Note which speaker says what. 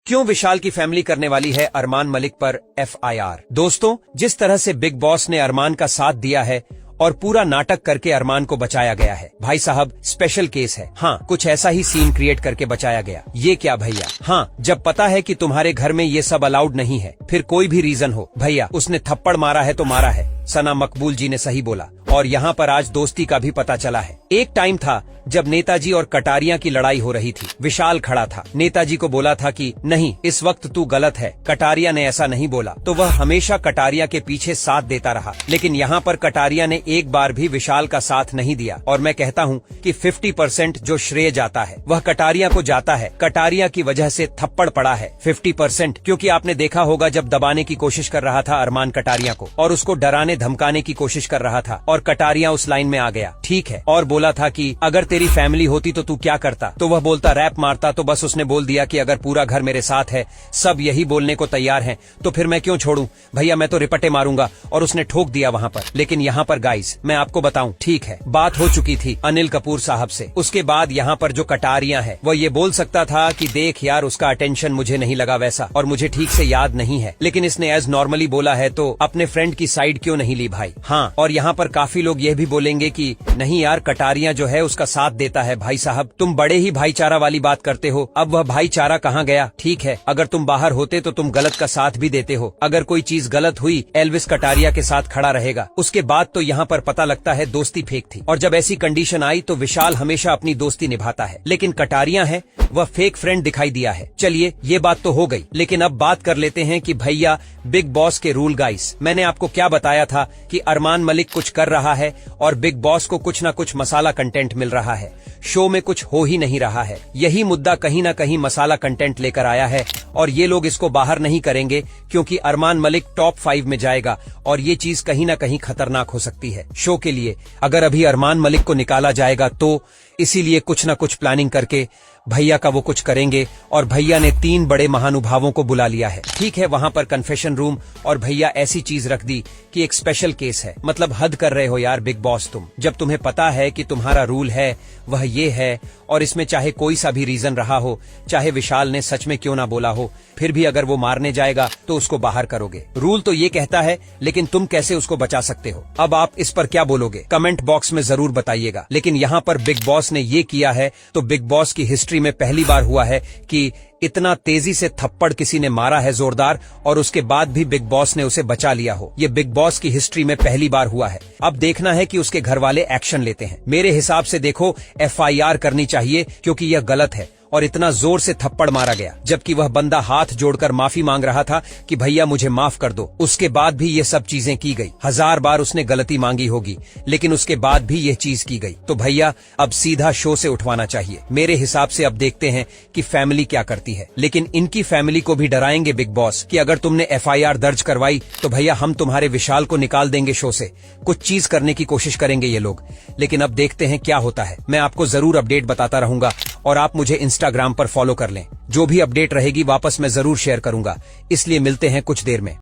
Speaker 1: क्यों विशाल की फैमिली करने वाली है अरमान मलिक पर FIR। दोस्तों, जिस तरह से बिग बॉस ने अरमान का साथ दिया है और पूरा नाटक करके अरमान को बचाया गया है, भाई साहब स्पेशल केस है। हाँ, कुछ ऐसा ही सीन क्रिएट करके बचाया गया। ये क्या भैया? हाँ, जब पता है कि तुम्हारे घर में ये सब अलाउड नहीं है, फिर कोई भी रीजन हो भैया, उसने थप्पड़ मारा है तो मारा है। सना मकबूल जी ने सही बोला। और यहाँ पर आज दोस्ती का भी पता चला है। एक टाइम था जब नेताजी और कटारिया की लड़ाई हो रही थी। विशाल खड़ा था, नेताजी को बोला था कि नहीं, इस वक्त तू गलत है। कटारिया ने ऐसा नहीं बोला, तो वह हमेशा कटारिया के पीछे साथ देता रहा। लेकिन यहाँ पर कटारिया ने एक बार भी विशाल का साथ नहीं दिया। और मैं कहता हूँ कि 50% जो श्रेय जाता है वह कटारिया को जाता है। कटारिया की वजह से थप्पड़ पड़ा है 50%, क्योंकि आपने देखा होगा जब दबाने की कोशिश कर रहा था अरमान कटारिया को और उसको डराने धमकाने की कोशिश कर रहा था, और कटारिया उस लाइन में आ गया, ठीक है, और बोला था कि अगर तेरी फैमिली होती तो तू क्या करता, तो वह बोलता रैप मारता। तो बस उसने बोल दिया कि अगर पूरा घर मेरे साथ है, सब यही बोलने को तैयार हैं, तो फिर मैं क्यों छोड़ूं भैया, मैं तो रिपटे मारूंगा। और उसने ठोक दिया वहां पर। लेकिन यहाँ पर गाइस मैं आपको बताऊं, ठीक है, बात हो चुकी थी अनिल कपूर साहब से। उसके बाद यहाँ पर जो कटारिया है वह ये बोल सकता था कि देख यार, उसका अटेंशन मुझे नहीं लगा वैसा, और मुझे ठीक से याद नहीं है। लेकिन इसने एज नॉर्मली बोला है, तो अपने फ्रेंड की साइड क्यों नहीं ली भाई। हाँ, और यहाँ पर काफी लोग यह भी बोलेंगे कि नहीं यार, कटारिया जो है उसका साथ देता है। भाई साहब, तुम बड़े ही भाईचारा वाली बात करते हो। अब वह भाईचारा कहाँ गया? ठीक है, अगर तुम बाहर होते तो तुम गलत का साथ भी देते हो। अगर कोई चीज गलत हुई, एल्विस कटारिया के साथ खड़ा रहेगा। उसके बाद तो यहाँ पर पता लगता है दोस्ती फेक थी। और जब ऐसी कंडीशन आई तो विशाल हमेशा अपनी दोस्ती निभाता है, लेकिन कटारिया है वह फेक फ्रेंड दिखाई दिया है। चलिए, ये बात तो हो गई, लेकिन अब बात कर लेते हैं कि भैया बिग बॉस के रूल। गाइस, मैंने आपको क्या बताया था कि अरमान मलिक कुछ कर रहा है और बिग बॉस को कुछ ना कुछ मसाला कंटेंट मिल रहा है। शो में कुछ हो ही नहीं रहा है। यही मुद्दा कहीं ना कहीं मसाला कंटेंट लेकर आया है, और ये लोग इसको बाहर नहीं करेंगे क्योंकि अरमान मलिक टॉप 5 में जाएगा, और ये चीज कहीं ना कहीं खतरनाक हो सकती है शो के लिए। अगर अभी अरमान मलिक को निकाला जाएगा तो इसीलिए कुछ ना कुछ प्लानिंग करके भैया का वो कुछ करेंगे। और भैया ने 3 बड़े महानुभावों को बुला लिया है, ठीक है, वहां पर कन्फेशन रूम। और भैया ऐसी चीज रख दी कि एक स्पेशल केस है। मतलब हद कर रहे हो यार बिग बॉस तुम, जब तुम्हें पता है कि तुम्हारा रूल है वह ये है, और इसमें चाहे कोई सा भी रीजन रहा हो, चाहे विशाल ने सच में क्यों ना बोला हो, फिर भी अगर वो मारने जाएगा तो उसको बाहर करोगे। रूल तो ये कहता है, लेकिन तुम कैसे उसको बचा सकते हो? अब आप इस पर क्या बोलोगे? कमेंट बॉक्स में जरूर बताइएगा। लेकिन यहाँ पर बिग बॉस ने ये किया है तो बिग बॉस की हिस्ट्री में पहली बार हुआ है कि इतना तेजी से थप्पड़ किसी ने मारा है जोरदार, और उसके बाद भी बिग बॉस ने उसे बचा लिया हो। ये बिग बॉस की हिस्ट्री में पहली बार हुआ है। अब देखना है कि उसके घर वाले एक्शन लेते हैं। मेरे हिसाब से देखो, FIR करनी चाहिए, क्योंकि यह गलत है और इतना जोर से थप्पड़ मारा गया, जबकि वह बंदा हाथ जोड़कर माफी मांग रहा था कि भैया मुझे माफ कर दो। उसके बाद भी ये सब चीजें की गई। 1000 बार उसने गलती मांगी होगी, लेकिन उसके बाद भी ये चीज की गई। तो भैया अब सीधा शो से उठवाना चाहिए मेरे हिसाब से। अब देखते हैं कि फैमिली क्या करती है। लेकिन इनकी फैमिली को भी डराएंगे बिग बॉस कि अगर तुमने FIR दर्ज करवाई तो भैया हम तुम्हारे विशाल को निकाल देंगे शो से। कुछ चीज करने की कोशिश करेंगे ये लोग। लेकिन अब देखते हैं क्या होता है। मैं आपको जरूर अपडेट बताता रहूंगा, और आप मुझे इंस्टाग्राम पर फॉलो कर लें। जो भी अपडेट रहेगी वापस मैं जरूर शेयर करूंगा। इसलिए मिलते हैं कुछ देर में।